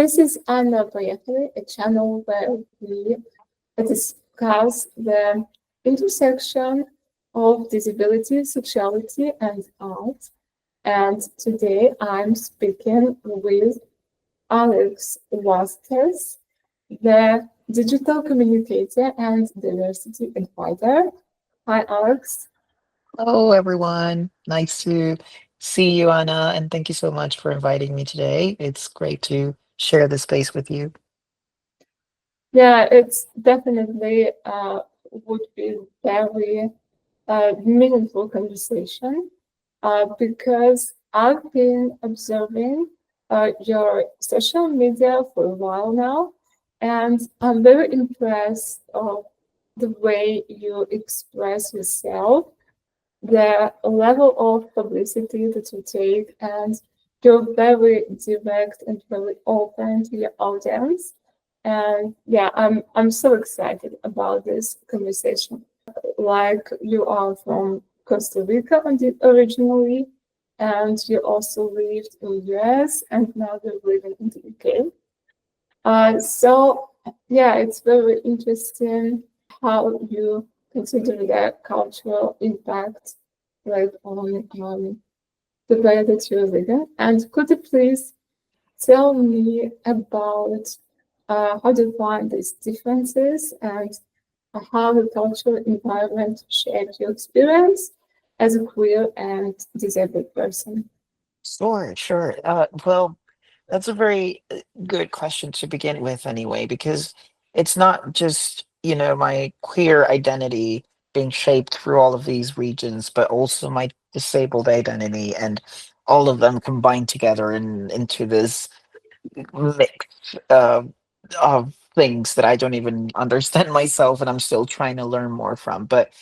This is Anna Poehali, a channel where we discuss the intersection of disability, sexuality, and art. And today I'm speaking with Alex Vasquez, the digital communicator and diversity advisor. Hi, Alex. Hello, everyone. Nice to see you, Anna, and thank you so much for inviting me today. It's great to share the space with you. Yeah, it's definitely would be very meaningful conversation because I've been observing your social media for a while now, and I'm very impressed of the way you express yourself, the level of publicity that you take, and you're very direct and very open to your audience. And yeah, I'm so excited about this conversation. Like you are from Costa Rica originally, and you also lived in the US, and now you're living in the UK. So yeah, it's very interesting how you consider the cultural impact, like on the way that you're living. And could you please tell me about how do you find these differences and how the cultural environment shaped your experience as a queer and disabled person? Sure. Well, that's a very good question to begin with, anyway, because it's not just, my queer identity being shaped through all of these regions, but also my disabled identity and all of them combined together into this mix of things that I don't even understand myself and I'm still trying to learn more from. But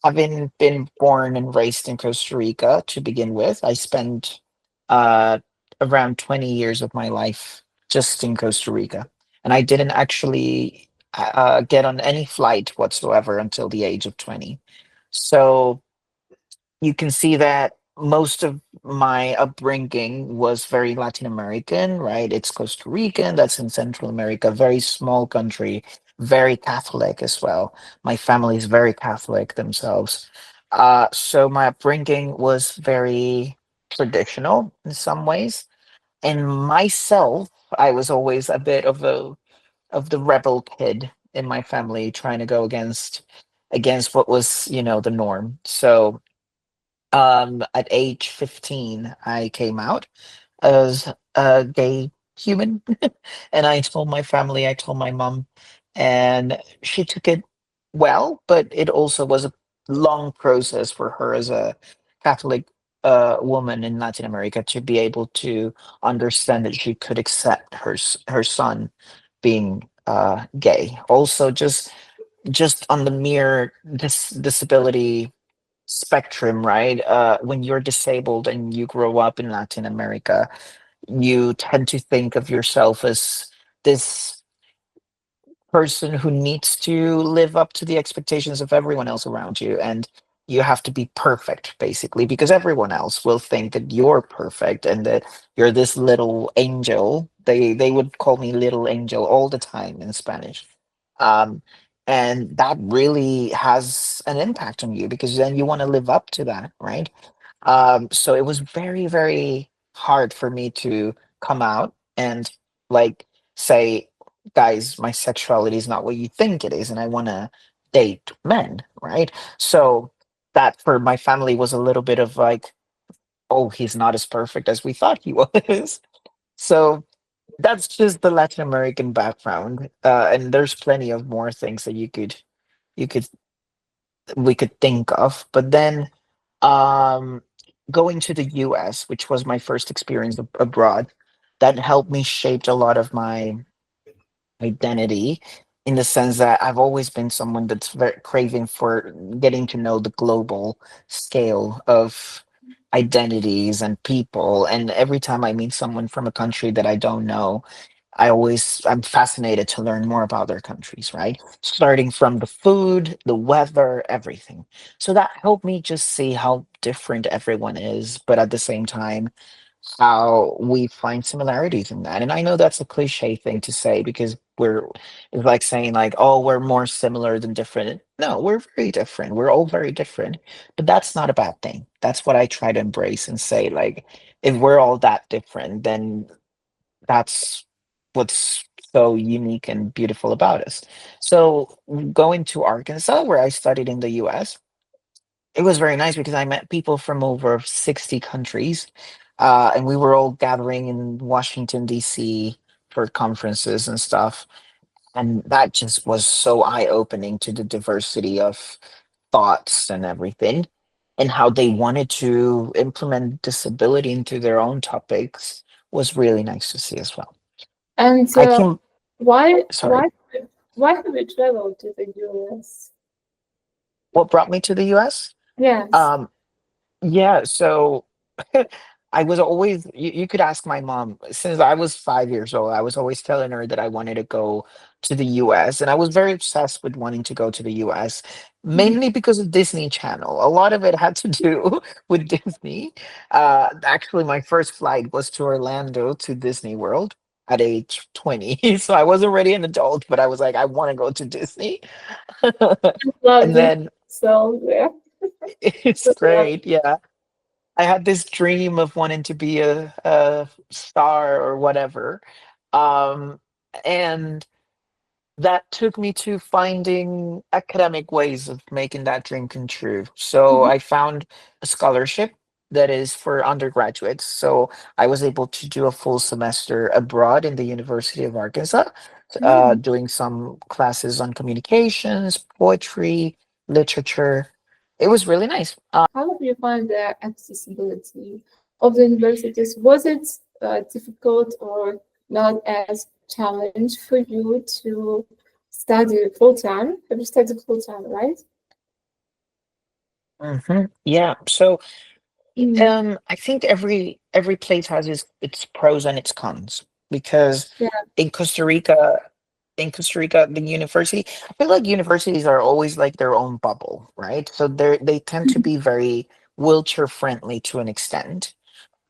having been born and raised in Costa Rica to begin with, I spent uh, around 20 years of my life just in Costa Rica. And I didn't actually get on any flight whatsoever until the age of 20. So you can see that most of my upbringing was very Latin American, right? It's Costa Rican, that's in Central America, very small country, very Catholic as well. My family is very Catholic themselves. So my upbringing was very traditional in some ways. And myself, I was always a bit of the rebel kid in my family, trying to go against what was, the norm. So at age 15, I came out as a gay human. And I told my family, I told my mom, and she took it well, but it also was a long process for her as a Catholic woman in Latin America to be able to understand that she could accept her son being gay. Also, just on the mere disability spectrum, right? When you're disabled and you grow up in Latin America, you tend to think of yourself as this person who needs to live up to the expectations of everyone else around you. And you have to be perfect, basically, because everyone else will think that you're perfect and that you're this little angel. They would call me little angel all the time in Spanish. Um, and that really has an impact on you because then you want to live up to that, right? So it was very, very hard for me to come out and like say, guys, my sexuality is not what you think it is, and I want to date men, right? So that for my family was a little bit of like, oh, he's not as perfect as we thought he was. So that's just the Latin American background, and there's plenty of more things that you could we could think of. But then um, going to the US, which was my first experience abroad, that helped me shape a lot of my identity in the sense that I've always been someone that's very craving for getting to know the global scale of identities and people. And every time I meet someone from a country that I don't know, I'm fascinated to learn more about their countries, right? Starting from the food, the weather, everything. So that helped me just see how different everyone is, but at the same time, how we find similarities in that. And I know that's a cliche thing to say because it's like saying like, oh, we're more similar than different. No, we're very different. We're all very different, but that's not a bad thing. That's what I try to embrace and say, like, if we're all that different, then that's what's so unique and beautiful about us. So going to Arkansas, where I studied in the US, it was very nice because I met people from over 60 countries, and we were all gathering in Washington, D.C. for conferences and stuff. And that just was so eye-opening to the diversity of thoughts and everything, and how they wanted to implement disability into their own topics was really nice to see as well. And I can, why sorry, why why have you traveled to the US? what brought me to the US? Yes. Um, Yeah, so I was always, you could ask my mom, since I was 5 years old, I was always telling her that I wanted to go to the US. And I was very obsessed with wanting to go to the US, Mhm. mainly because of Disney Channel. A lot of it had to do with Disney. Actually, my first flight was to Orlando to Disney World at age 20. So I wasn't already an adult, but I was like, I want to go to Disney. Love And this. then So yeah. it's So, yeah. great. Yeah. I had this dream of wanting to be a star or whatever. Um, and that took me to finding academic ways of making that dream come true. So Mhm. I found a scholarship that is for undergraduates. So I was able to do a full semester abroad in the University of Arkansas, Mm. doing some classes on communications, poetry, literature. It was really nice. How do you find the accessibility of the universities? Was it difficult or not as challenge for you to study full time? Have you studied full time, right? Yeah. So Mm. I think every place has its pros and its cons because Yeah. in Costa Rica, the university, I feel like universities are always like their own bubble, right? So they tend to be very wheelchair friendly to an extent,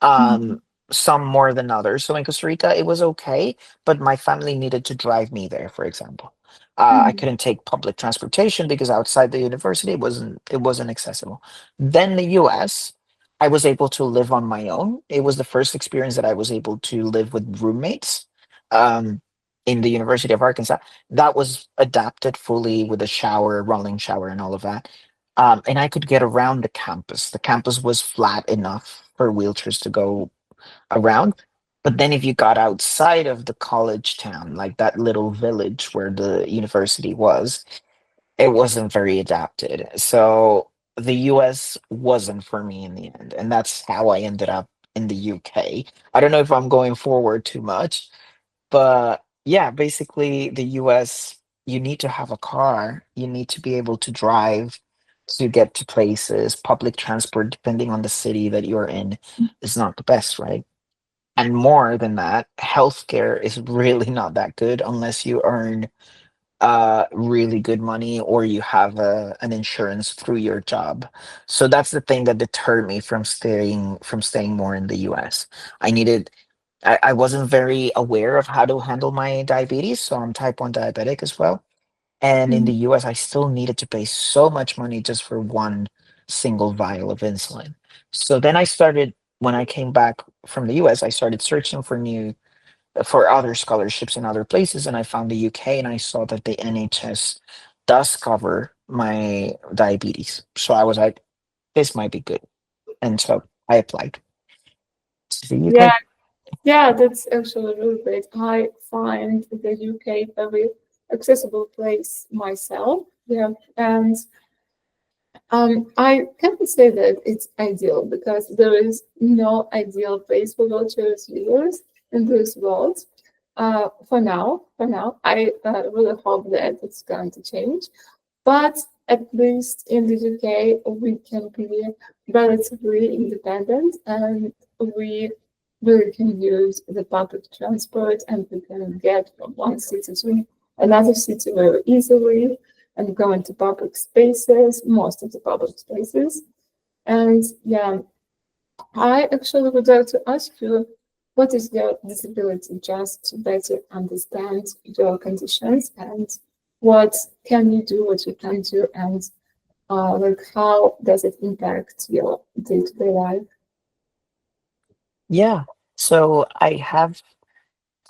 Mhm. um some more than others. So in Costa Rica it was okay, but my family needed to drive me there, for example. I Mhm. couldn't take public transportation because outside the university it wasn't accessible. Then the US, I was able to live on my own. It was the first experience that I was able to live with roommates, um in the University of Arkansas. That was adapted fully with a shower, rolling shower, and all of that. And I could get around the campus. The campus was flat enough for wheelchairs to go around. But then if you got outside of the college town, like that little village where the university was, it wasn't very adapted. So the US wasn't for me in the end. And that's how I ended up in the UK. I don't know if I'm going forward too much, but yeah, basically, the US, you need to have a car. You need to be able to drive to get to places. Public transport, depending on the city that you're in, is not the best, right? And more than that, healthcare is really not that good unless you earn really good money or you have an insurance through your job. So that's the thing that deterred me from staying more in the US. I wasn't very aware of how to handle my diabetes, so I'm type 1 diabetic as well. And in the Mhm. US, I still needed to pay so much money just for one single vial of insulin. So then when I came back from the US, I started searching for other scholarships in other places, and I found the UK, and I saw that the NHS does cover my diabetes. So I was like, this might be good. And so I applied to the Yeah, UK. yeah, that's actually really great. I find the UK very accessible place myself. Yeah, and I can't say that it's ideal because there is no ideal place for wheelchairs users in this world. For now, I really hope that it's going to change. But at least in the UK, we can be relatively independent and we really can use the public transport and we can get from one city to another city very easily and go into public spaces, most of the public spaces. And yeah, I actually would like to ask you, what is your disability, just to better understand your conditions and what can you do, what you can do, and like how does it impact your day-to-day life? Yeah. So I have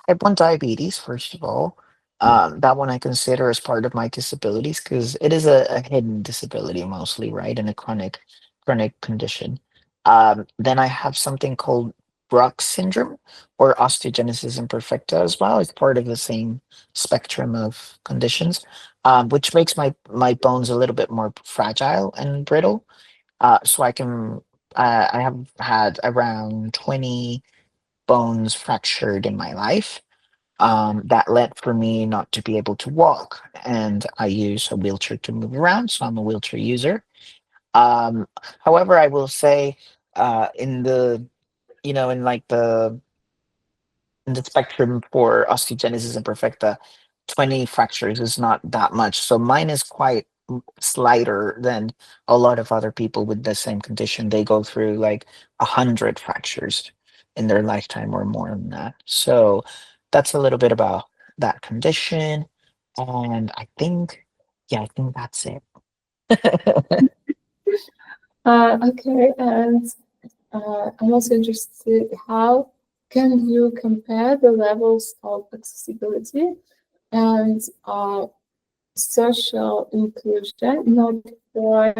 type 1 diabetes, first of all. That one I consider as part of my disabilities because it is a hidden disability mostly, right? And a chronic condition. Then I have something called Bruch syndrome or osteogenesis imperfecta as well. It's part of the same spectrum of conditions, which makes my bones a little bit more fragile and brittle. So I have had around 20 bones fractured in my life, that led for me not to be able to walk. And I use a wheelchair to move around, so I'm a wheelchair user. Um, However, I will say, in the in like the spectrum for osteogenesis imperfecta, 20 fractures is not that much. So mine is quite slighter than a lot of other people with the same condition. They go through like 100 fractures in their lifetime or more than that. So that's a little bit about that condition. And I think that's it. Okay, and I'm also interested, how can you compare the levels of accessibility and social inclusion, not for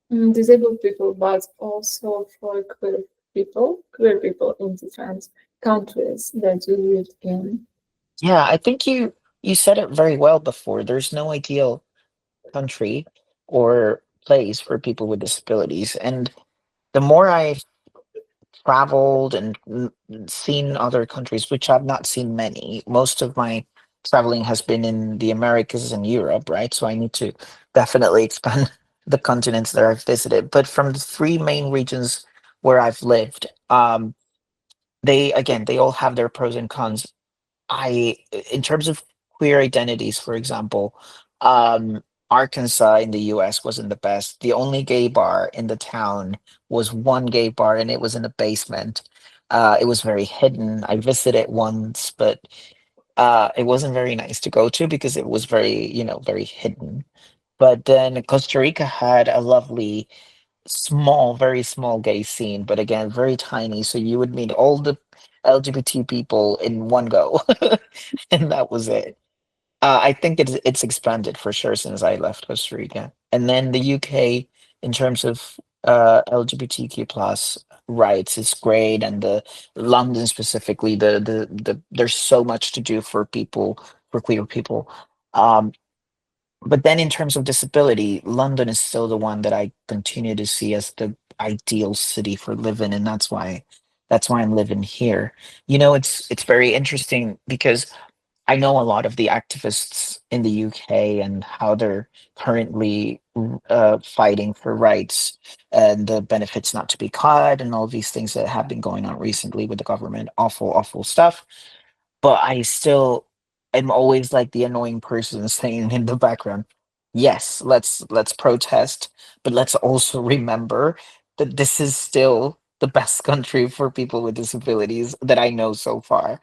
disabled people, but also for queer people in different countries that you live in? Yeah, I think you said it very well before. There's no ideal country or place for people with disabilities. And the more I've traveled and seen other countries, which I've not seen many, most of my traveling has been in the Americas and Europe, right? So I need to definitely expand the continents that I've visited. But from the three main regions where I've lived, they all have their pros and cons. In terms of queer identities, for example, Arkansas in the US wasn't the best. The only gay bar in the town was one gay bar, and it was in a basement. It was very hidden. I visited once, but it wasn't very nice to go to because it was very, very hidden. But then Costa Rica had a lovely small, very small gay scene, but again, very tiny. So you would meet all the LGBT people in one go, and that was it. I think it's expanded for sure since I left Costa Rica, and then the UK in terms of LGBTQ plus rights is great, and the London specifically, there's so much to do for people for queer people. Um, but then in terms of disability, London is still the one that I continue to see as the ideal city for living, and that's why I'm living here. It's very interesting because I know a lot of the activists in the UK and how they're currently fighting for rights and the benefits not to be cut and all these things that have been going on recently with the government. Awful, awful stuff, but I still am always like the annoying person saying in the background, yes, let's protest, but let's also remember that this is still the best country for people with disabilities that I know so far,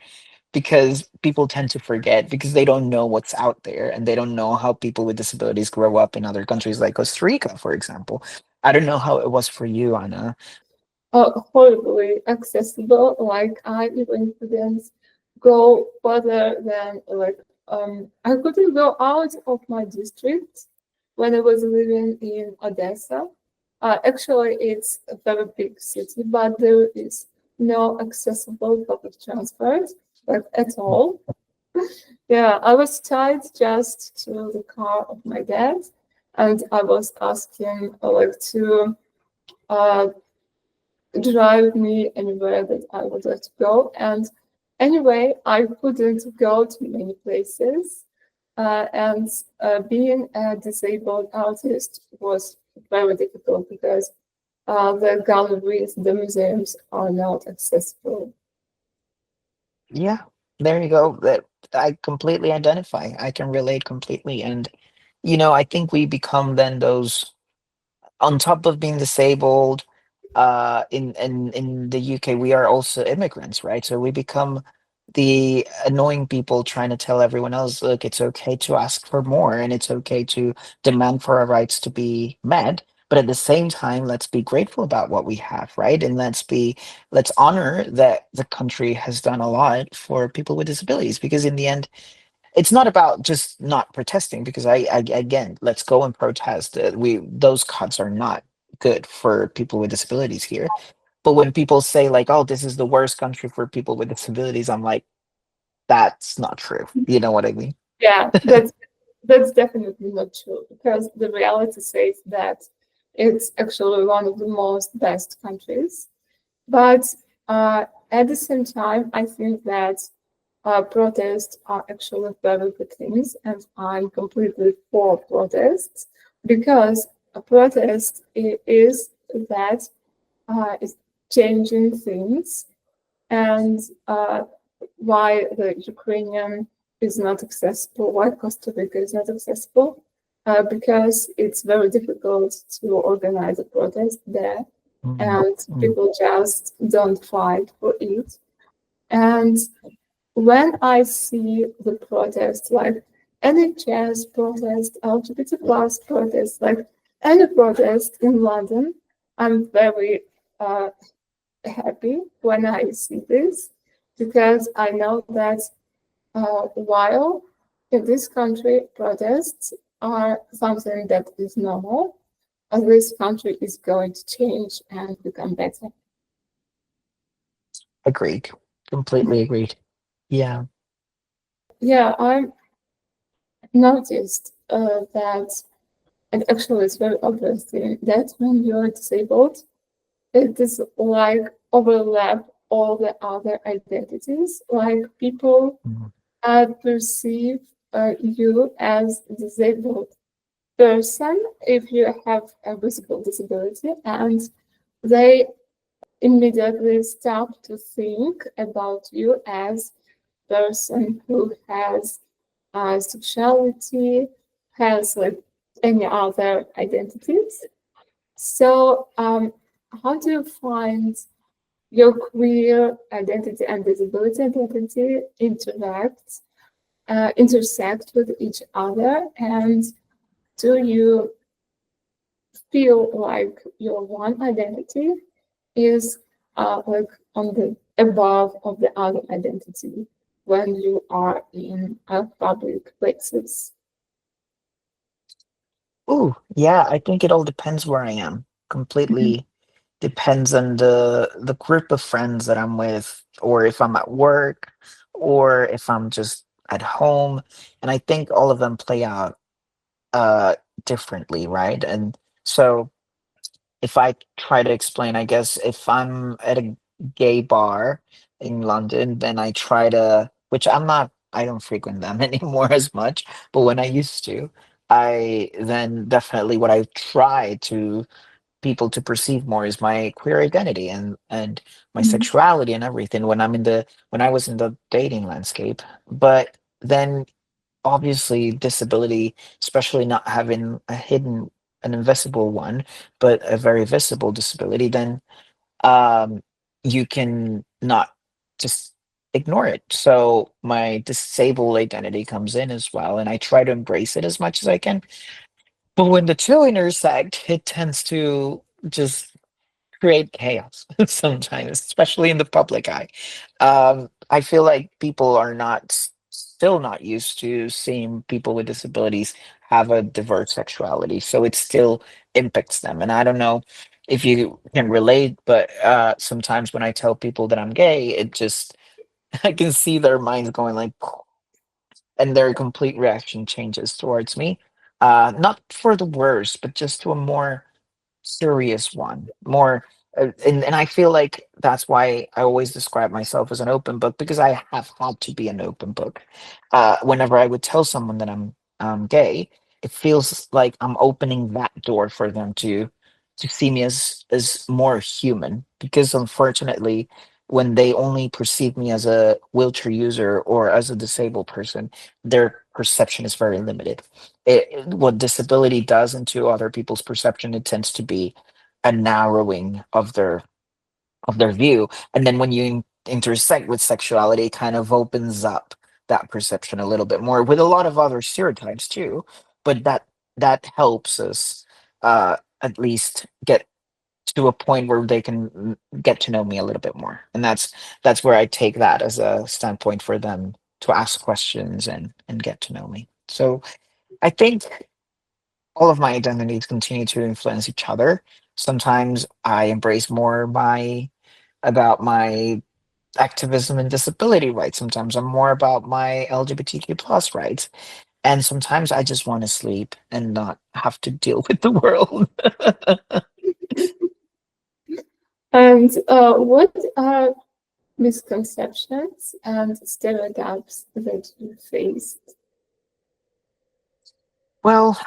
because people tend to forget because they don't know what's out there and they don't know how people with disabilities grow up in other countries like Costa Rica, for example. I don't know how it was for you, Anna. Horribly accessible. Like I even couldn't go further than like I couldn't go out of my district when I was living in Odessa. Actually, it's a very big city, but there is no accessible public transport, like at all. Yeah, I was tied just to the car of my dad, and I was asking like to uh, drive me anywhere that I would like to go. And anyway, I couldn't go to many places. And being a disabled artist was very difficult because the galleries, the museums are not accessible. Yeah, there you go. That I completely identify. I can relate completely. And, I think we become then those, on top of being disabled. in the UK, we are also immigrants, right? So we become the annoying people trying to tell everyone else, look, it's okay to ask for more and it's okay to demand for our rights to be met. But at the same time, let's be grateful about what we have, right? And let's honor that the country has done a lot for people with disabilities, because in the end, it's not about just not protesting, because I again, let's go and protest. We those cuts are not good for people with disabilities here. But when people say like, oh, this is the worst country for people with disabilities, I'm like, that's not true. You know what I mean? Yeah, that's definitely not true, because the reality says that it's actually one of the most best countries. But at the same time, I think that protests are actually very good things, and I'm completely for protests, because a protest is that is changing things, and why the Ukrainian is not accessible, why Costa Rica is not accessible, because it's very difficult to organize a protest there, Mm, and mm, people just don't fight for it. And when I see the protests, like NHS protest, LGBT plus protest, like any protest in London, I'm very uh, happy when I see this, because I know that while in this country protests are something that is normal, this country is going to change and become better. agreed. Completely agreed. Yeah. Yeah, I noticed that, and actually it's very obvious that when you're disabled, it is like overlap all the other identities. Like people Mm, perceive you as disabled person if you have a physical disability, and they immediately start to think about you as person who has sexuality, has like any other identities. So how do you find your queer identity and disability identity intersect with each other, and do you feel like your one identity is like on the above of the other identity when you are in public places? ooh, yeah, I think it all depends where I am. Mhm. Completely depends on the group of friends that I'm with, or if I'm at work, or if I'm just at home. And I think all of them play out uh differently, right? And so if I try to explain, I guess if I'm at a gay bar in London, then I try to, which I don't frequent them anymore as much, but when I used to, I then definitely what I try to people to perceive more is my queer identity and my Mhm. sexuality and everything when I was in the dating landscape. But then obviously disability, especially not having a hidden an invisible one, but a very visible disability, then um you can not just ignore it. So my disabled identity comes in as well, and I try to embrace it as much as I can. But when the two intersect, it tends to just create chaos sometimes, especially in the public eye. I feel like people are still not used to seeing people with disabilities have a diverse sexuality, so it still impacts them. And I don't know if you can relate, but sometimes when I tell people that I'm gay, it just I can see their minds going like, and their complete reaction changes towards me. Not for the worse, but just to a more serious one, more and I feel like that's why I always describe myself as an open book, because I have had to be an open book. Whenever I would tell someone that I'm gay, it feels like I'm opening that door for them to see me as more human, because unfortunately when they only perceive me as a wheelchair user or as a disabled person, their perception is very limited. What disability does into other people's perception, it tends to be a narrowing of their view. And then when you intersect with sexuality, it kind of opens up that perception a little bit more with a lot of other stereotypes too. But that helps us at least get to a point where they can get to know me a little bit more. And that's where I take that as a standpoint for them to ask questions and get to know me. So I think all of my identities continue to influence each other. Sometimes I embrace more my about my activism and disability rights. Sometimes I'm more about my LGBTQ plus rights. And sometimes I just want to sleep and not have to deal with the world. And what are misconceptions and stereotypes that you faced? Well,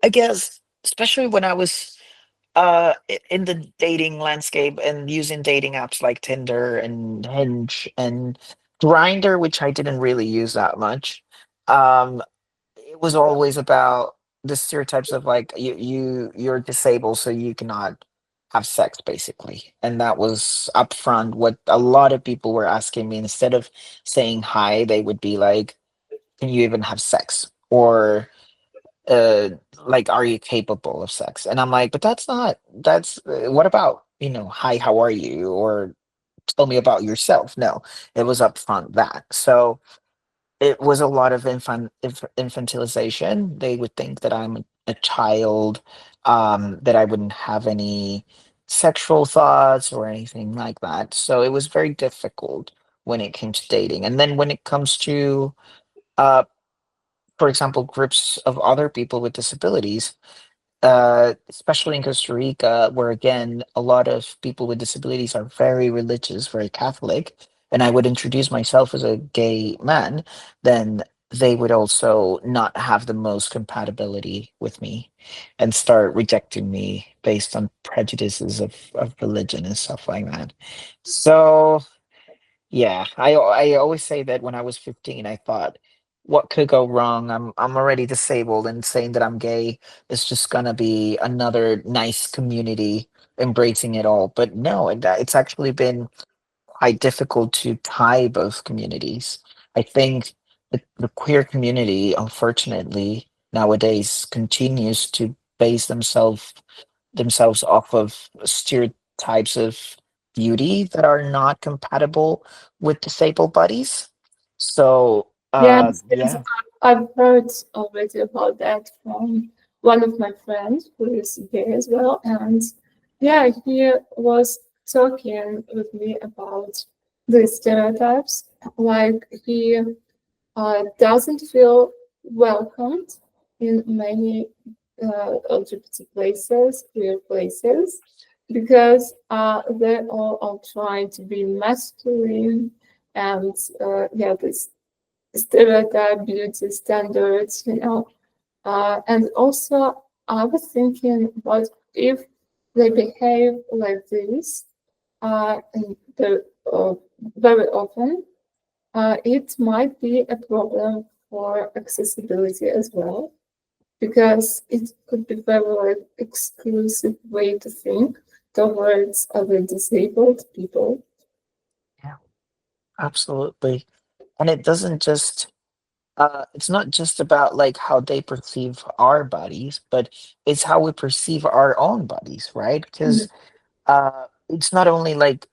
I guess especially when I was in the dating landscape and using dating apps like Tinder and Hinge and Grinder, which I didn't really use that much. Um, it was always about the stereotypes of like you're disabled, so you cannot have sex, basically. And that was upfront what a lot of people were asking me. Instead of saying hi, they would be like, "Can you even have sex?" Or uh like, "Are you capable of sex?" And I'm like, but that's what about, hi, how are you, or tell me about yourself. No, it was upfront that. So it was a lot of infantilization. They would think that I'm a child, that I wouldn't have any sexual thoughts or anything like that. So it was very difficult when it came to dating. And then when it comes to uh for example, groups of other people with disabilities, especially in Costa Rica, where again, a lot of people with disabilities are very religious, very Catholic, and I would introduce myself as a gay man, then they would also not have the most compatibility with me and start rejecting me based on prejudices of religion and stuff like that. So yeah, I always say that when I was 15, I thought, what could go wrong? I'm already disabled, and saying that I'm gay is just gonna be another nice community embracing it all. But no, it's actually been quite difficult to tie both communities. I think the queer community, unfortunately, nowadays continues to base themselves off of stereotypes of beauty that are not compatible with disabled bodies. So, Yes, yes, yeah. I've heard already about that from one of my friends who is gay as well. And yeah, he was talking with me about the stereotypes. Like he doesn't feel welcomed in many LGBT places, queer places, because they all are trying to be masculine and yeah, this stereotype beauty standards, and also I was thinking about if they behave like this, and very often, it might be a problem for accessibility as well, because it could be very like exclusive way to think towards other disabled people. Yeah, absolutely. And it's not just about like how they perceive our bodies, but it's how we perceive our own bodies, right? Mhm. Because it's not only like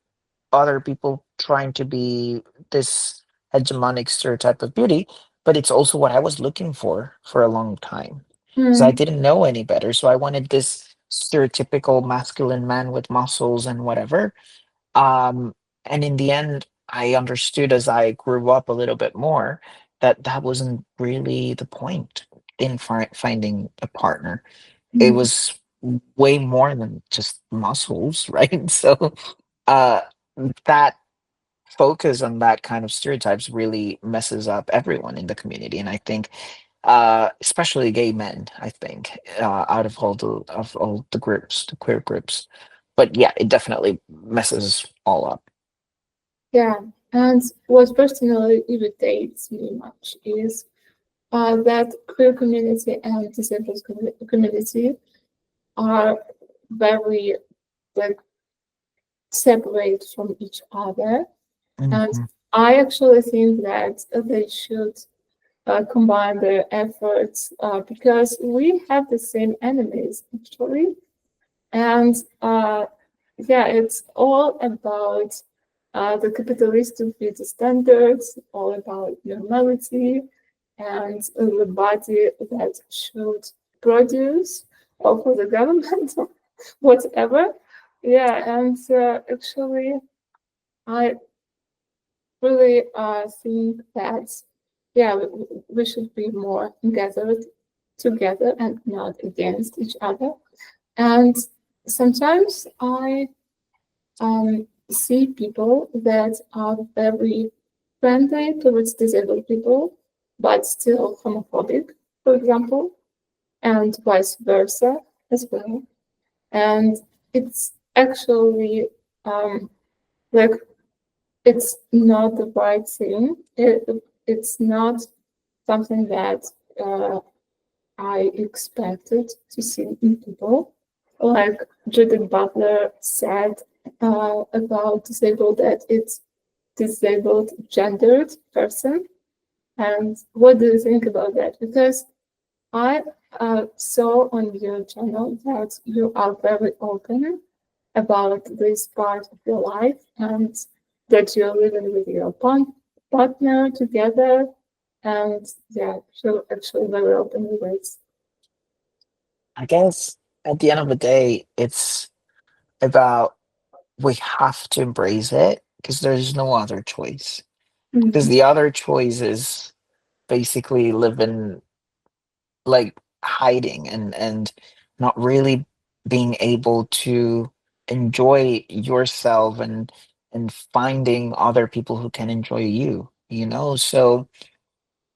other people trying to be this hegemonic stereotype of beauty, but it's also what I was looking for a long time. Because I Mm, didn't know any better. So I wanted this stereotypical masculine man with muscles and whatever. And in the end, I understood as I grew up a little bit more that that wasn't really the point in finding a partner. It mm. was way more than just muscles, right? So uh that focus on that kind of stereotypes really messes up everyone in the community. And I think especially gay men, I think, out of all the groups, the queer groups. But yeah, it definitely messes all up. Yeah, and what personally irritates me much is that queer community and disabled community are very like separate from each other. And Mhm. I actually think that they should combine their efforts because we have the same enemies actually. And yeah, it's all about the capitalistic beauty standards, all about normality and the body that should produce, or for the government, whatever. Yeah, and actually, I really think that yeah, we should be more gathered together and not against each other. And sometimes I see people that are very friendly towards disabled people, but still homophobic, for example, and vice versa as well. And it's actually like it's not the right thing. It's not something that uh, I expected to see in people. Like Judith Butler said about disabled, that it's disabled gendered person. And what do you think about that? Because I saw on your channel that you are very open about this part of your life and that you're living with your partner together. And yeah, you're actually very open with it. I guess at the end of the day, it's about we have to embrace it because there's no other choice. Because Mhm. the other choice is basically living like hiding and not really being able to enjoy yourself and finding other people who can enjoy you, you know? So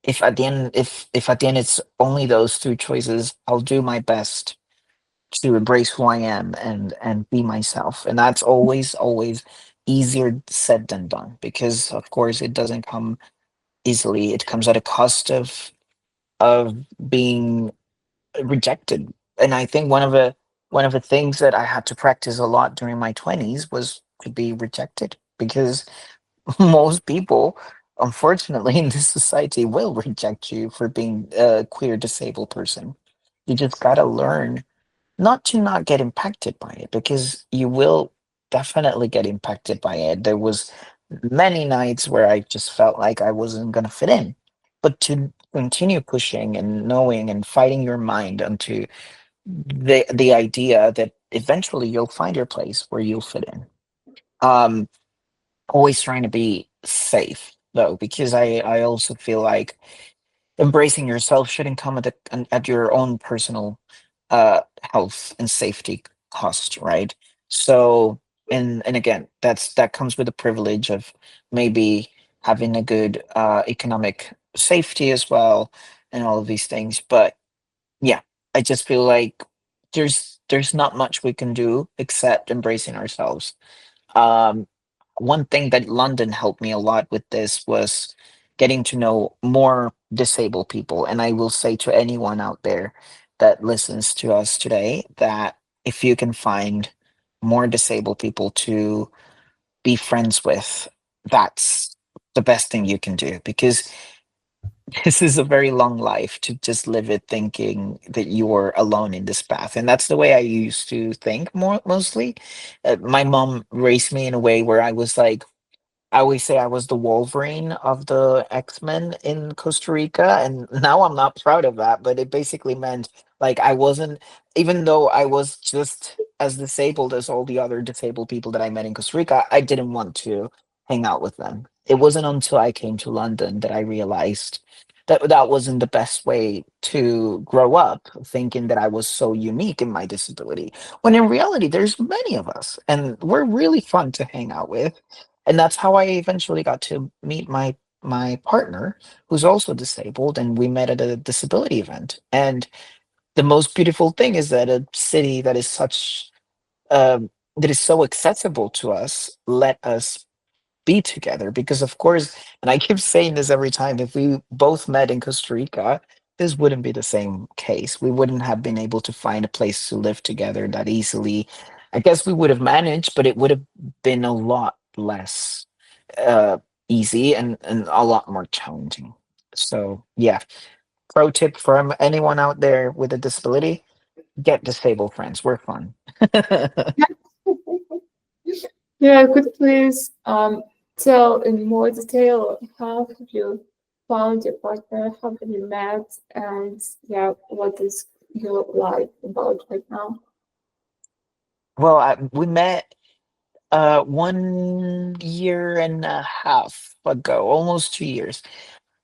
if at the end it's only those two choices, I'll do my best to embrace who I am and be myself. And that's always easier said than done because of course it doesn't come easily. It comes at a cost of being rejected. And I think one of the things that I had to practice a lot during my 20s was to be rejected because most people unfortunately in this society will reject you for being a queer disabled person. You just got to learn not to not get impacted by it because you will definitely get impacted by it. There was many nights where I just felt like I wasn't going to fit in, but to continue pushing and knowing and fighting your mind onto the idea that eventually you'll find your place where you'll fit in. um Always trying to be safe though, because I also feel like embracing yourself shouldn't come at your own personal health and safety cost, right? So and again, that comes with the privilege of maybe having a good economic safety as well and all of these things. But yeah, I just feel like there's not much we can do except embracing ourselves. um, One thing that London helped me a lot with this was getting to know more disabled people. And I will say to anyone out there that listens to us today that if you can find more disabled people to be friends with, that's the best thing you can do because this is a very long life to just live it thinking that you're alone in this path. And that's the way I used to think mostly. My mom raised me in a way where I was like, I always say I was the Wolverine of the X-Men in Costa Rica, and now I'm not proud of that, but it basically meant like I wasn't, even though I was just as disabled as all the other disabled people that I met in Costa Rica, I didn't want to hang out with them. It wasn't until I came to London that I realized that that wasn't the best way to grow up, thinking that I was so unique in my disability. When in reality, there's many of us, and we're really fun to hang out with, and that's how I eventually got to meet my partner, who's also disabled, and we met at a disability event. And the most beautiful thing is that a city that is such that is so accessible to us let us be together. Because of course, and I keep saying this every time, if we both met in Costa Rica, this wouldn't be the same case. We wouldn't have been able to find a place to live together that easily. I guess we would have managed, but it would have been a lot less uh, easy and a lot more challenging. So yeah, pro tip from anyone out there with a disability: get disabled friends. We're fun. Yeah, could you please tell in more detail how have you found your partner, how have you met, and yeah, what is your life about right now? Well, we met 1 year and a half ago, almost 2 years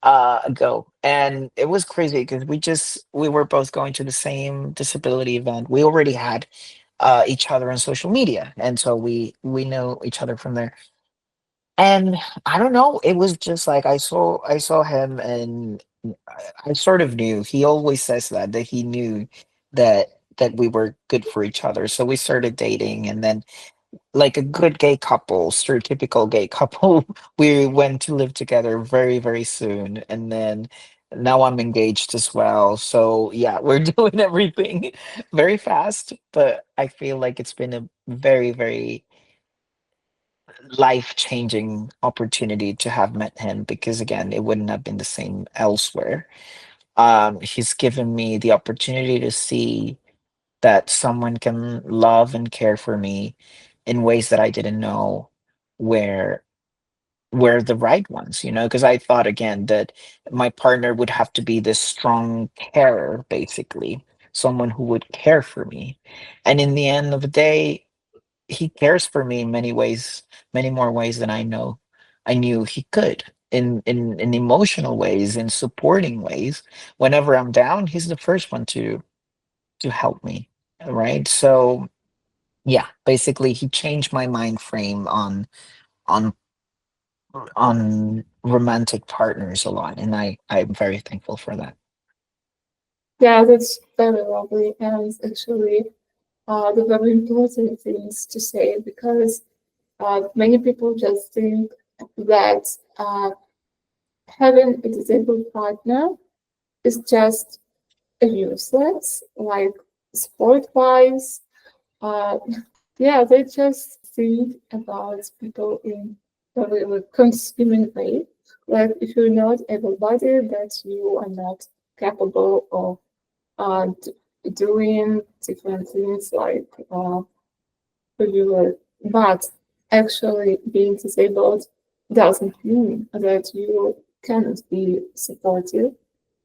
ago, and it was crazy because we were both going to the same disability event. We already had each other on social media, and so we know each other from there. And I don't know, it was just like I saw him, and I sort of knew. He always says that he knew that we were good for each other. So we started dating, and then like a good gay couple, stereotypical gay couple, we went to live together very, very soon. And then now I'm engaged as well. So yeah, we're doing everything very fast, but I feel like it's been a very, very life-changing opportunity to have met him, because again, it wouldn't have been the same elsewhere. He's given me the opportunity to see that someone can love and care for me in ways that I didn't know were were the right ones, because I thought again that my partner would have to be this strong carer, basically, someone who would care for me. And in the end of the day, he cares for me in many ways, many more ways than I knew he could. In emotional ways, in supporting ways. Whenever I'm down, he's the first one to help me, right? So yeah, basically he changed my mind frame on on romantic partners a lot, and I'm very thankful for that. Yeah, that's very lovely and actually the very important things to say because many people just think that having a disabled partner is just useless, like sport wise. Uh, yeah, they just think about people in a very consuming way. Like if you're not able-bodied, that you are not capable of doing different things like you. But actually, being disabled doesn't mean that you cannot be supportive,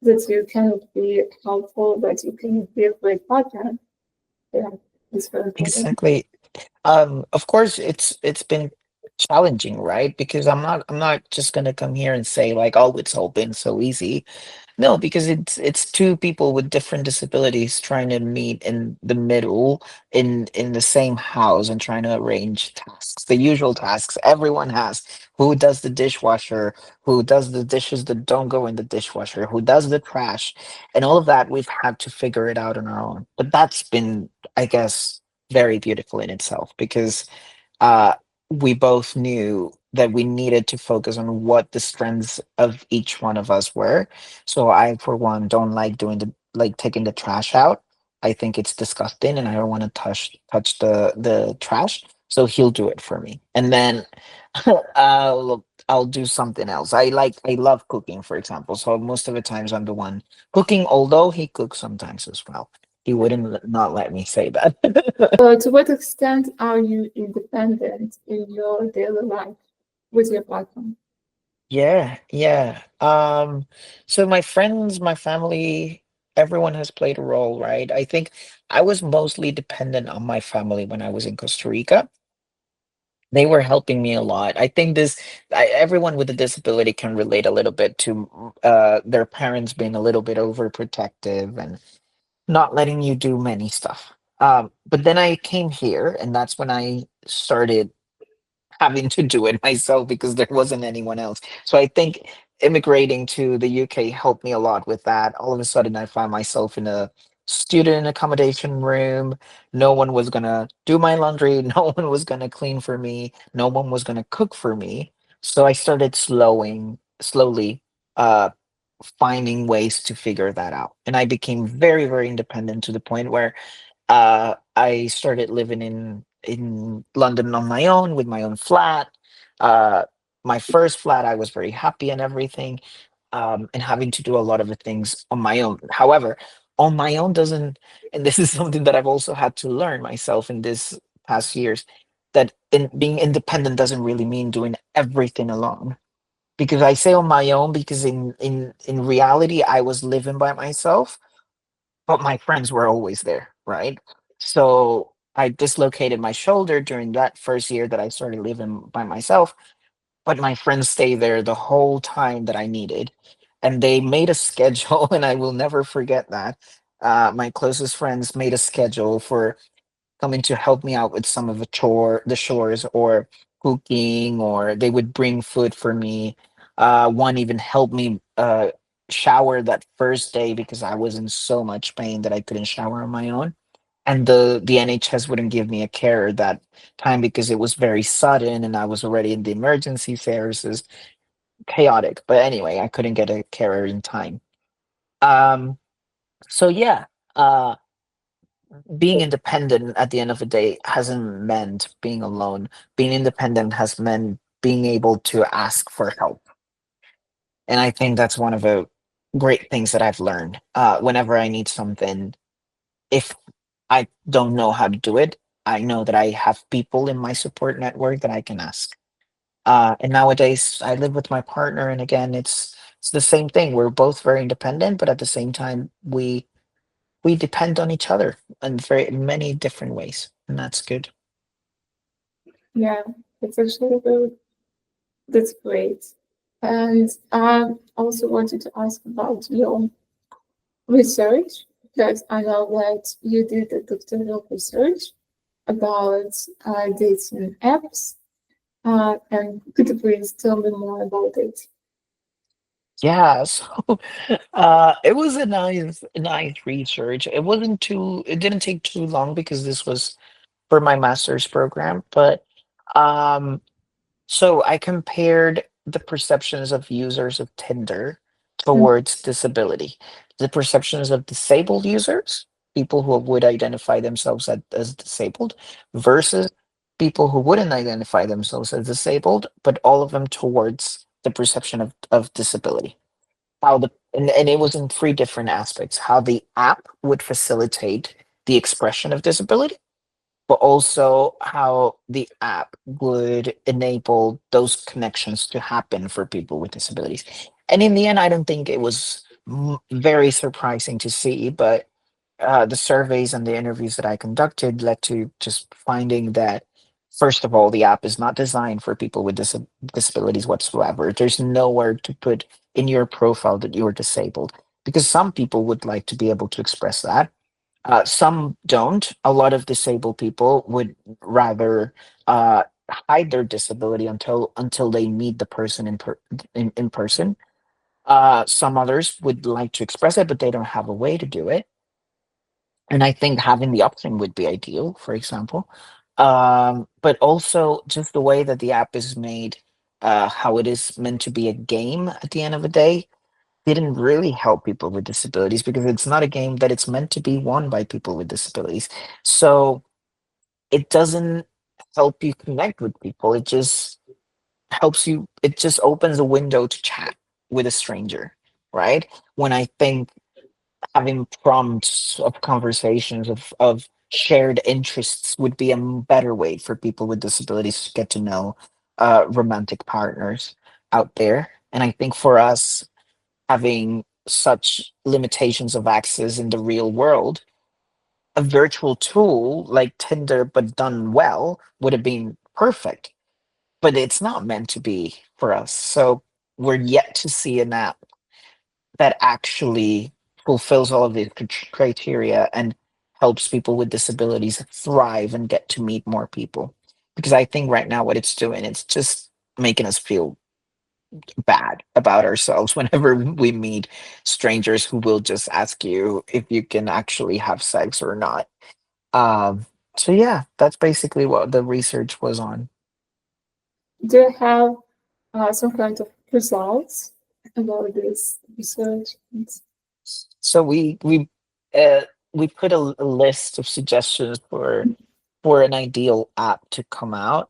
that you cannot be helpful, that you cannot be a great partner. Yeah, it's very important. Exactly. Of course, it's been challenging, right? Because I'm not just gonna come here and say like, oh, it's all been so easy. No, because it's two people with different disabilities trying to meet in the middle in the same house and trying to arrange tasks, the usual tasks everyone has. Who does the dishwasher? Who does the dishes that don't go in the dishwasher? Who does the trash? And all of that we've had to figure it out on our own. But that's been, I guess, very beautiful in itself, because uh, we both knew that we needed to focus on what the strengths of each one of us were. So I, for one, don't like doing like taking the trash out. I think it's disgusting, and I don't want to touch the trash. So he'll do it for me, and then I'll do something else. I love cooking, for example. So most of the times I'm the one cooking, although he cooks sometimes as well. He wouldn't not let me say that. To what extent are you independent in your daily life with your partner? Yeah, yeah. So my friends, my family, everyone has played a role, right? I think I was mostly dependent on my family when I was in Costa Rica. They were helping me a lot. I think everyone with a disability can relate a little bit to their parents being a little bit overprotective and not letting you do many stuff. But then I came here, and that's when I started having to do it myself because there wasn't anyone else. So I think immigrating to the UK helped me a lot with that. All of a sudden, I found myself in a student accommodation room. No one was gonna do my laundry. No one was gonna clean for me. No one was gonna cook for me. So I started slowly, uh, finding ways to figure that out. And I became very, very independent to the point where I started living in London on my own with my own flat. Uh, my first flat, I was very happy and everything, and having to do a lot of the things on my own. However, on my own doesn't, and this is something that I've also had to learn myself in this past years, that in being independent doesn't really mean doing everything alone. Because I say on my own because in reality I was living by myself, but my friends were always there, right? So I dislocated my shoulder during that first year that I started living by myself, but my friends stayed there the whole time that I needed. And they made a schedule, and I will never forget that. My closest friends made a schedule for coming to help me out with some of the chores, or cooking, or they would bring food for me. One even helped me shower that first day because I was in so much pain that I couldn't shower on my own. And the NHS wouldn't give me a carer that time because it was very sudden and I was already in the emergency services. Chaotic. But anyway, I couldn't get a carer in time. Um, so yeah, uh, being independent at the end of the day hasn't meant being alone. Being independent has meant being able to ask for help. And I think that's one of the great things that I've learned. Whenever I need something, if I don't know how to do it, I know that I have people in my support network that I can ask. And nowadays, I live with my partner, and again, it's the same thing. We're both very independent, but at the same time, we depend on each other in very many different ways, and that's good. Yeah, it's actually very, that's great. And I also wanted to ask about your research, because I know that you did a doctoral research about dating apps. And could you please tell me more about it? Yeah, so it was a nice research. It didn't take too long because this was for my master's program, but um so I compared the perceptions of users of Tinder towards disability, the perceptions of disabled users, people who would identify themselves as disabled, versus people who wouldn't identify themselves as disabled, but all of them towards the perception of disability. And it was in three different aspects: how the app would facilitate the expression of disability, but also how the app would enable those connections to happen for people with disabilities. And in the end, I don't think it was very surprising to see, but the surveys and the interviews that I conducted led to just finding that, first of all, the app is not designed for people with disabilities whatsoever. There's nowhere to put in your profile that you're disabled, because some people would like to be able to express that, some don't. A lot of disabled people would rather hide their disability until they meet the person in person. Some others would like to express it, but they don't have a way to do it. And I think having the option would be ideal, for example. But also just the way that the app is made, how it is meant to be a game at the end of the day, didn't really help people with disabilities because it's not a game that it's meant to be won by people with disabilities. So it doesn't help you connect with people. It just opens a window to chat with a stranger, right? When I think having prompts of conversations of shared interests would be a better way for people with disabilities to get to know romantic partners out there. And I think for us, having such limitations of access in the real world, a virtual tool like Tinder, but done well, would have been perfect. But it's not meant to be for us. So we're yet to see an app that actually fulfills all of the criteria and helps people with disabilities thrive and get to meet more people. Because I think right now what it's doing, it's just making us feel bad about ourselves whenever we meet strangers who will just ask you if you can actually have sex or not. Um, so yeah, that's basically what the research was on. Do you have some kind of results about this research? So uh, we put a list of suggestions for for an ideal app to come out.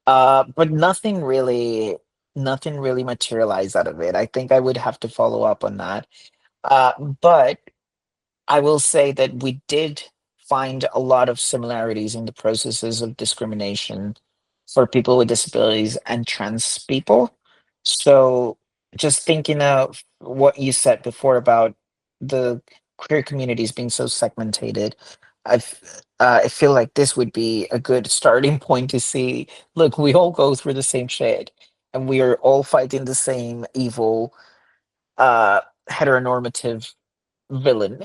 But nothing really materialized out of it. I think I would have to follow up on that. But I will say that we did find a lot of similarities in the processes of discrimination for people with disabilities and trans people. So, just thinking of what you said before about the queer communities being so segmented, I feel like this would be a good starting point to see. Look, we all go through the same shit, and we are all fighting the same evil, uh, heteronormative villain.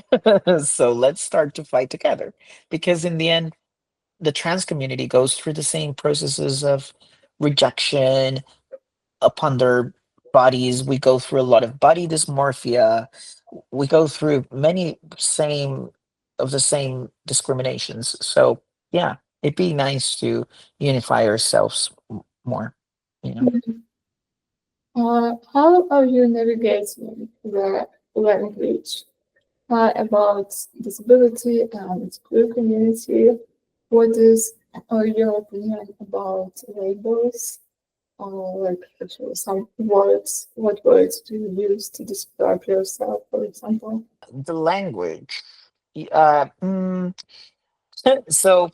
So let's start to fight together. Because in the end, the trans community goes through the same processes of rejection upon their bodies. We go through a lot of body dysmorphia. We go through many same of the same discriminations. So yeah, it'd be nice to unify ourselves more, you know. How are you navigating the language about disability and queer community? What is your opinion about labels? Like actually some words, what words do you use to describe yourself, for example? The language. So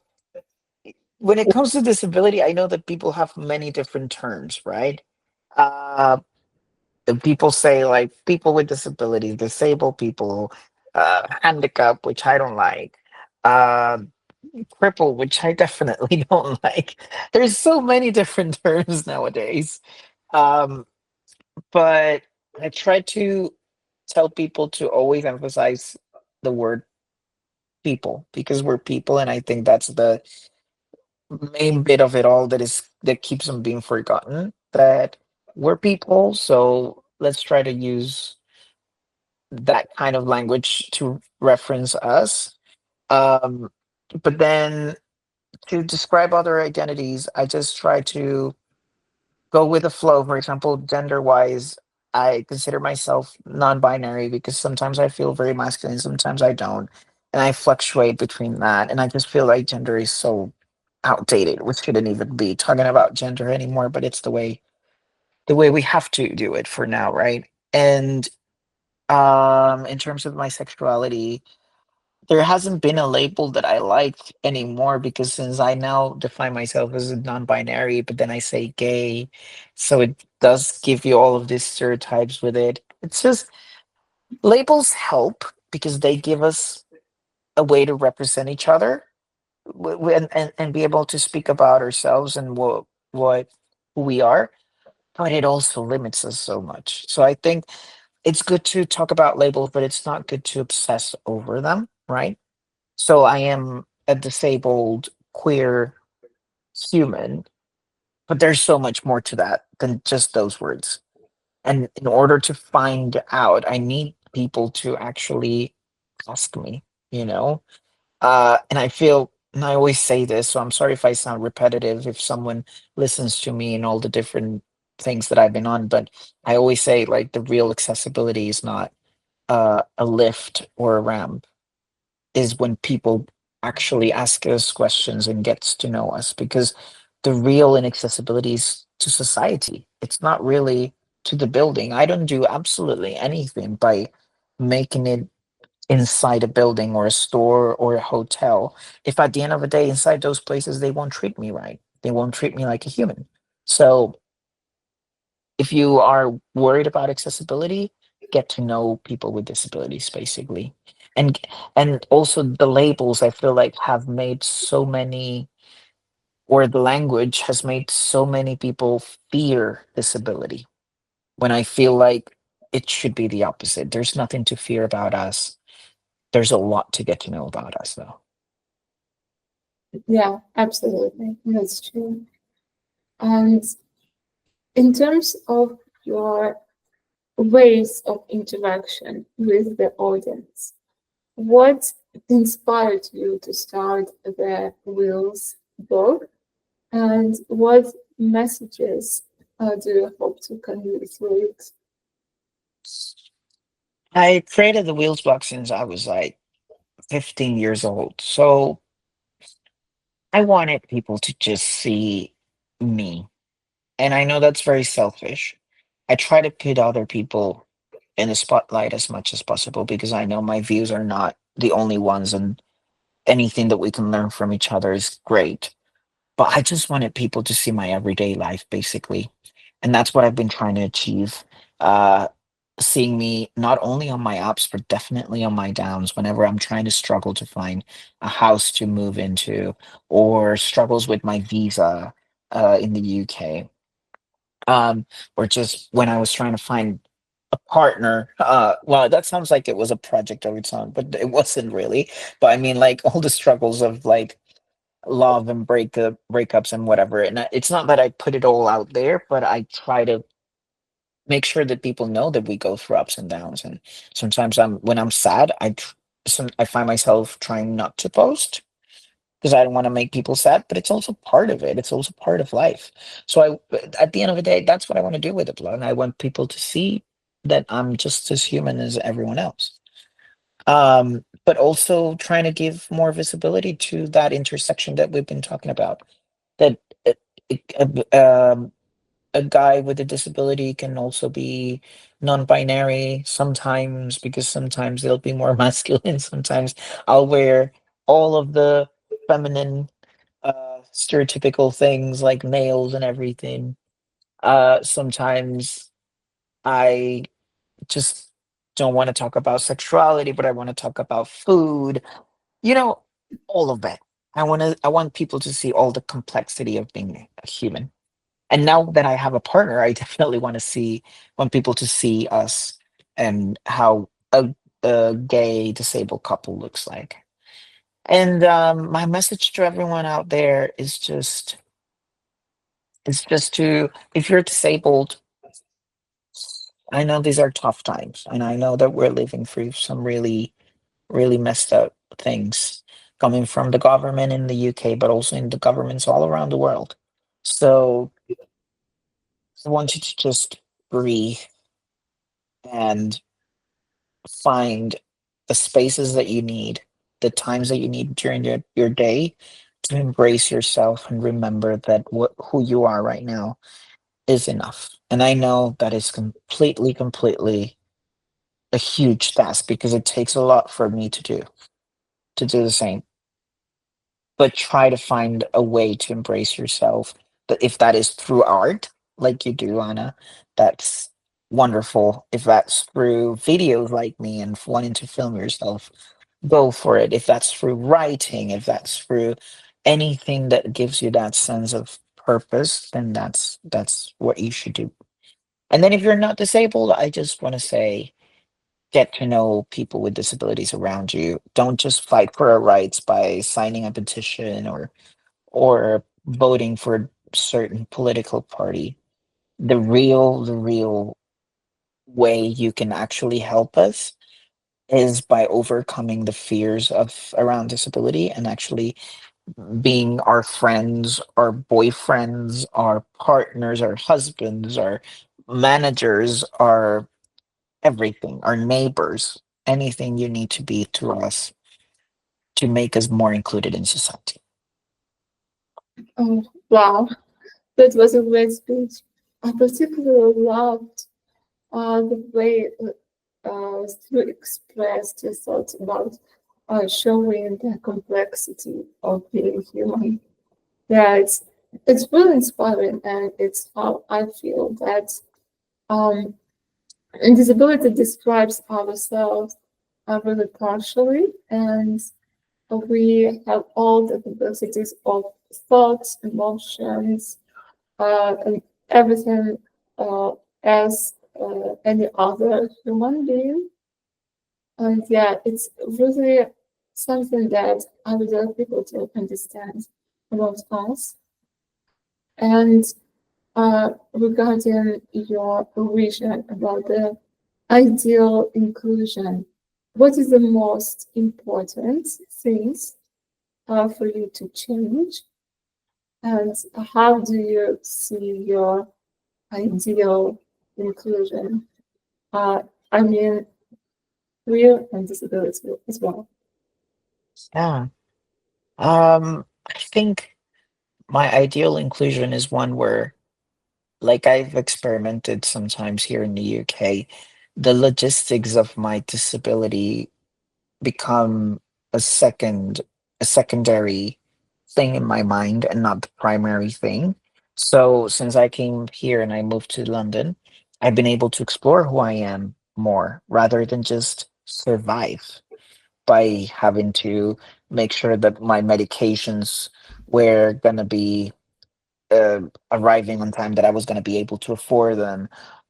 when it comes to disability, I know that people have many different terms, right? Uh, the people say like people with disabilities, disabled people, handicap, which I don't like, uh, cripple, which I definitely don't like. There's so many different terms nowadays. Um, but I try to tell people to always emphasize the word people because we're people, and I think that's the main bit of it all that keeps them being forgotten. That we're people, so let's try to use that kind of language to reference us. Um, but then to describe other identities, I just try to go with the flow. For example, gender wise, I consider myself non binary because sometimes I feel very masculine, sometimes I don't. And I fluctuate between that. And I just feel like gender is so outdated. We shouldn't even be talking about gender anymore, but it's the way we have to do it for now, right? And in terms of my sexuality, there hasn't been a label that I like anymore because since I now define myself as a non-binary, but then I say gay, so it does give you all of these stereotypes with it. It's just labels help because they give us a way to represent each other and be able to speak about ourselves and what who we are, but it also limits us so much. So I think it's good to talk about labels, but it's not good to obsess over them, right? So I am a disabled queer human, but there's so much more to that than just those words. And in order to find out, I need people to actually ask me, you know? And I feel, and I always say this, so I'm sorry if I sound repetitive if someone listens to me and all the different things that I've been on, but I always say like the real accessibility is not a lift or a ramp, is when people actually ask us questions and gets to know us, because the real inaccessibility is to society. It's not really to the building. I don't do absolutely anything by making it inside a building or a store or a hotel if at the end of the day inside those places they won't treat me right, they won't treat me like a human. So if you are worried about accessibility, get to know people with disabilities basically. And and also the labels I feel like have made so many, or the language has made so many people fear disability, when I feel like it should be the opposite. There's nothing to fear about us. There's a lot to get to know about us though. Yeah, absolutely. That's true. And in terms of your ways of interaction with the audience, what inspired you to start the Wheels blog, and what messages do you hope to convey through it? I created the Wheels box since I was like 15 years old. So I wanted people to just see me. And I know that's very selfish. I try to put other people in the spotlight as much as possible because I know my views are not the only ones, and anything that we can learn from each other is great. But I just wanted people to see my everyday life, basically. And that's what I've been trying to achieve. Uh, Seeing me not only on my ups, but definitely on my downs whenever I'm trying to struggle to find a house to move into, or struggles with my visa in the UK, or just when I was trying to find a partner. Well, that sounds like it was a project of its own, but it wasn't really. But I mean, like all the struggles of like love and breakups and whatever. And it's not that I put it all out there, but I try to make sure that people know that we go through ups and downs. And sometimes when I'm sad, I find myself trying not to post because I don't want to make people sad, but it's also part of it. It's also part of life. So at the end of the day, that's what I want to do with it, and I want people to see that I'm just as human as everyone else. But also trying to give more visibility to that intersection that we've been talking about. That uh, um, a guy with a disability can also be non-binary sometimes, because sometimes they'll be more masculine. Sometimes I'll wear all of the feminine stereotypical things like nails and everything. Sometimes I just don't want to talk about sexuality, but I want to talk about food, you know, all of that. I want people to see all the complexity of being a human. And now that I have a partner, I definitely want people to see us and how a gay disabled couple looks like. And my message to everyone out there is just to, if you're disabled, I know these are tough times, and I know that we're living through some really, really messed up things coming from the government in the UK, but also in the governments all around the world. So I want you to just breathe and find the spaces that you need, the times that you need during your day to embrace yourself and remember that who you are right now is enough. And I know that is completely, completely a huge task because it takes a lot for me to do the same. But try to find a way to embrace yourself. But if that is through art, like you do, Anna, that's wonderful. If that's through videos like me and wanting to film yourself, go for it. If that's through writing, if that's through anything that gives you that sense of purpose, then that's what you should do. And then if you're not disabled, I just want to say, get to know people with disabilities around you. Don't just fight for our rights by signing a petition or voting for a certain political party. The real way you can actually help us is by overcoming the fears of around disability and actually being our friends, our boyfriends, our partners, our husbands, our managers, our everything, our neighbors, anything you need to be to us to make us more included in society. Oh, wow, that was a great speech. I particularly loved the way you expressed your thoughts about showing the complexity of being human. Yeah, it's really inspiring, and it's how I feel that um, disability describes ourselves really partially, and we have all the capacities of thoughts, emotions, and everything as any other human being. And yeah, it's really something that I would like people to understand about us. And regarding your vision about the ideal inclusion, what is the most important things for you to change? And how do you see your ideal inclusion? Uh, I mean, real and disability as well. Yeah. Um, I think my ideal inclusion is one where, like I've experimented sometimes here in the UK, the logistics of my disability become a a secondary thing in my mind and not the primary thing. So since I came here and I moved to London, I've been able to explore who I am more rather than just survive by having to make sure that my medications were gonna be uh, arriving on time, that I was going to be able to afford them,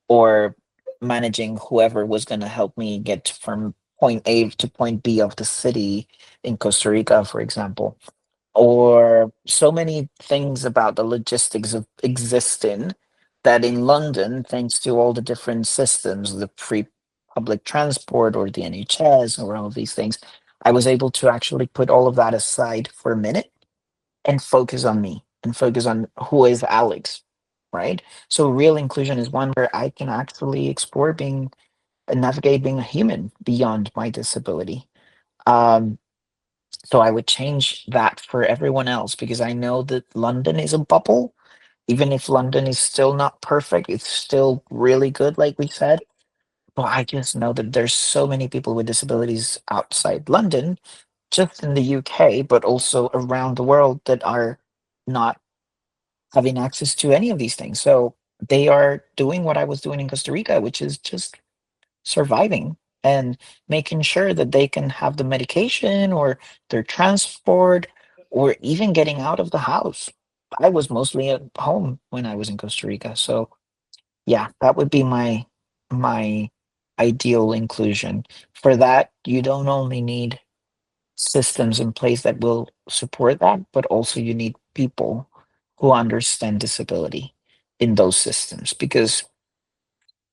or managing whoever was going to help me get from point A to point B of the city in Costa Rica, for example. Or so many things about the logistics of existing that in London, thanks to all the different systems, the free public transport or the NHS or all of these things, I was able to actually put all of that aside for a minute and focus on me and focus on who is Alex, right? So real inclusion is one where I can actually explore being and navigate being a human beyond my disability. Um, so I would change that for everyone else because I know that London is a bubble. Even if London is still not perfect, it's still really good, like we said. But I just know that there's so many people with disabilities outside London, just in the UK, but also around the world that are not having access to any of these things. So they are doing what I was doing in Costa Rica, which is just surviving and making sure that they can have the medication or their transport or even getting out of the house. I was mostly at home when I was in Costa Rica. So yeah, that would be my ideal inclusion. For that, you don't only need systems in place that will support that, but also you need people who understand disability in those systems. Because,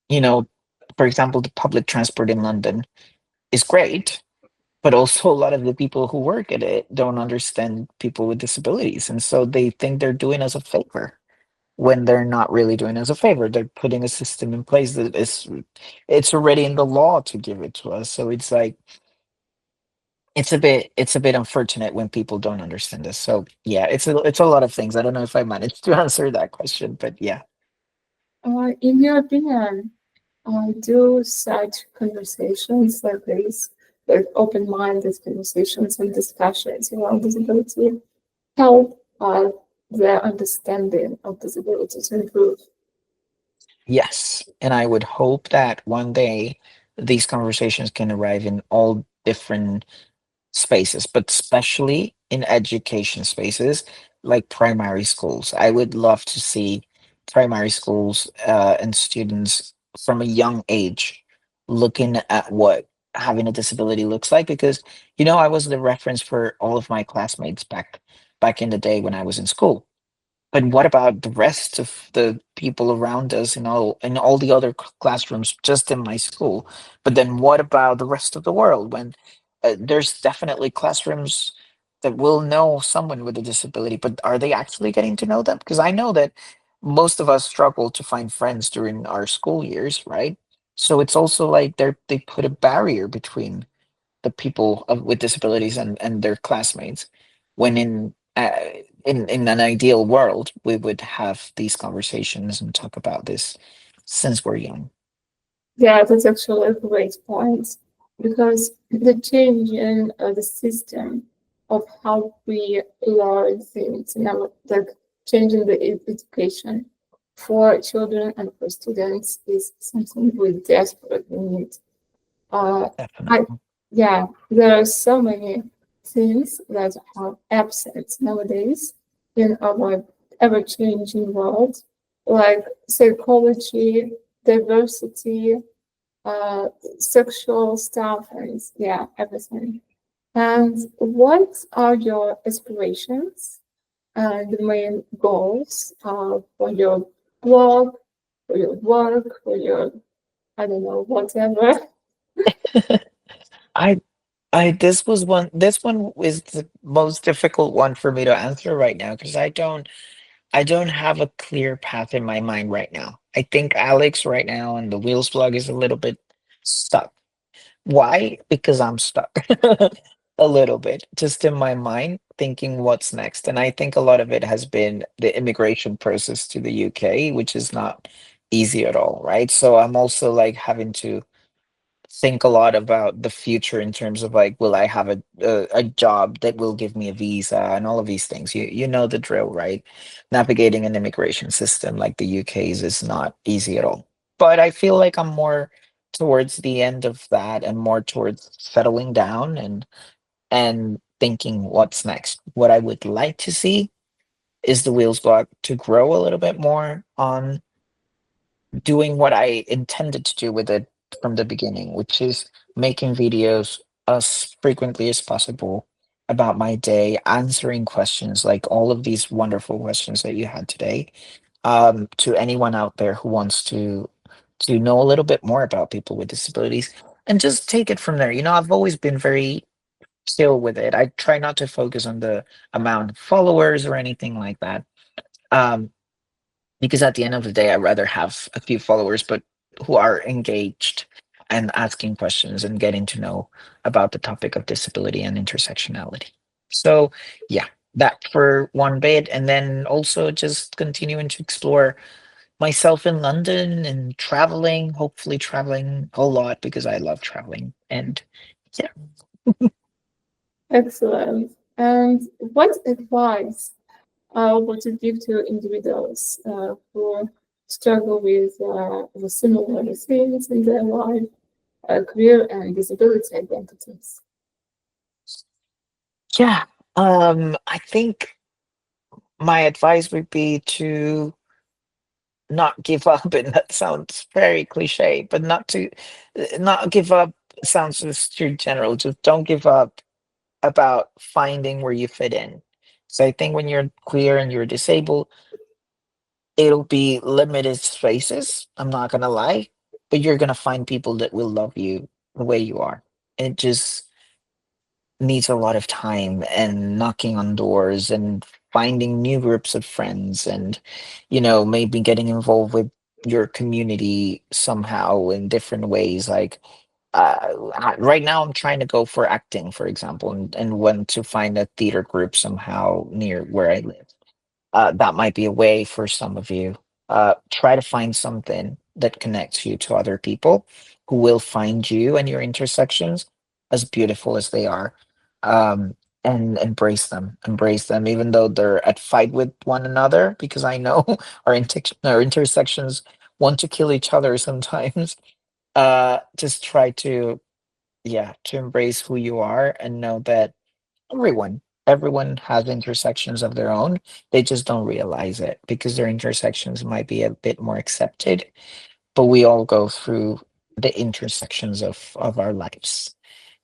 you know, for example, the public transport in London is great, but also a lot of the people who work at it don't understand people with disabilities. And so they think they're doing us a favor when they're not really doing us a favor. They're putting a system in place that is it's already in the law to give it to us. So it's like it's a bit unfortunate when people don't understand this. So yeah, it's a lot of things. I don't know if I managed to answer that question, but yeah. In your opinion, do such conversations like this, like open-minded conversations and discussions around disability, help their understanding of disability to improve? Yes, and I would hope that one day these conversations can arrive in all different spaces, but especially in education spaces like primary schools. I would love to see primary schools and students from a young age looking at what having a disability looks like because I was the reference for all of my classmates back in the day when I was in school. But what about the rest of the people around us in all the other classrooms just in my school? But then what about the rest of the world when there's definitely classrooms that will know someone with a disability, but are they actually getting to know them? Because I know that most of us struggle to find friends during our school years, right? So it's also like they put a barrier between the people with disabilities and their classmates when in an ideal world we would have these conversations and talk about this since we're young. Yeah, that's actually a great point because the change in the system of how we learn things, like changing the education for children and for students is something we desperately need. Uh, I, Definitely. yeah, there are so many things that are absent nowadays in our ever-changing world, like psychology, diversity, uh, sexual stuff, and yeah, everything. And what are your aspirations and the main goals for your blog, for your work, for your, I don't know, whatever? I I this one is the most difficult one for me to answer right now because I don't have a clear path in my mind right now. I think Alex right now and the Wheels blog is a little bit stuck. Why? Because I'm stuck. a little bit, just in my mind, thinking what's next. And I think a lot of it has been the immigration process to the UK, which is not easy at all, right? So I'm also like having to think a lot about the future in terms of like, will I have a job that will give me a visa and all of these things. You know the drill, right? Navigating an immigration system like the UK's is not easy at all. But I feel like I'm more towards the end of that and more towards settling down and thinking what's next. What I would like to see is the wheels go out to grow a little bit more on doing what I intended to do with it from the beginning, which is making videos as frequently as possible about my day, answering questions like all of these wonderful questions that you had today. To anyone out there who wants to know a little bit more about people with disabilities and just take it from there. You know, I've always been very chill with it. I try not to focus on the amount of followers or anything like that. Um, because at the end of the day, I'd rather have a few followers, but who are engaged and asking questions and getting to know about the topic of disability and intersectionality. So, yeah, that for one bit. And then also just continuing to explore myself in London and traveling, hopefully traveling a lot because I love traveling. And yeah. Excellent. And what advice would you give to individuals who struggle with similar things in their life, career and disability identities? Yeah. I think my advice would be to not give up, and that sounds very cliche, but not give up sounds just too general. Just don't give up about finding where you fit in. So I think when you're queer and you're disabled, it'll be limited spaces. I'm not gonna lie, but you're gonna find people that will love you the way you are. It just needs a lot of time and knocking on doors and finding new groups of friends and maybe getting involved with your community somehow in different ways like right now I'm trying to go for acting, for example, and want to find a theater group somehow near where I live. That might be a way for some of you. Try to find something that connects you to other people who will find you and your intersections as beautiful as they are. Um, and embrace them, even though they're at fight with one another, because I know our intersections want to kill each other sometimes. Just try to, yeah, to embrace who you are and know that everyone has intersections of their own. They just don't realize it because their intersections might be a bit more accepted, but we all go through the intersections of our lives,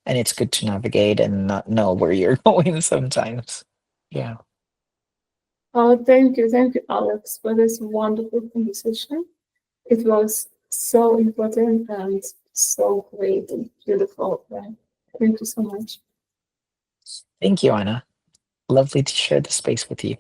and it's good to navigate and not know where you're going sometimes. Yeah. Thank you, Alex, for this wonderful conversation. It was so important and so great and beautiful. Yeah. Thank you so much. Thank you, Anna. Lovely to share the space with you.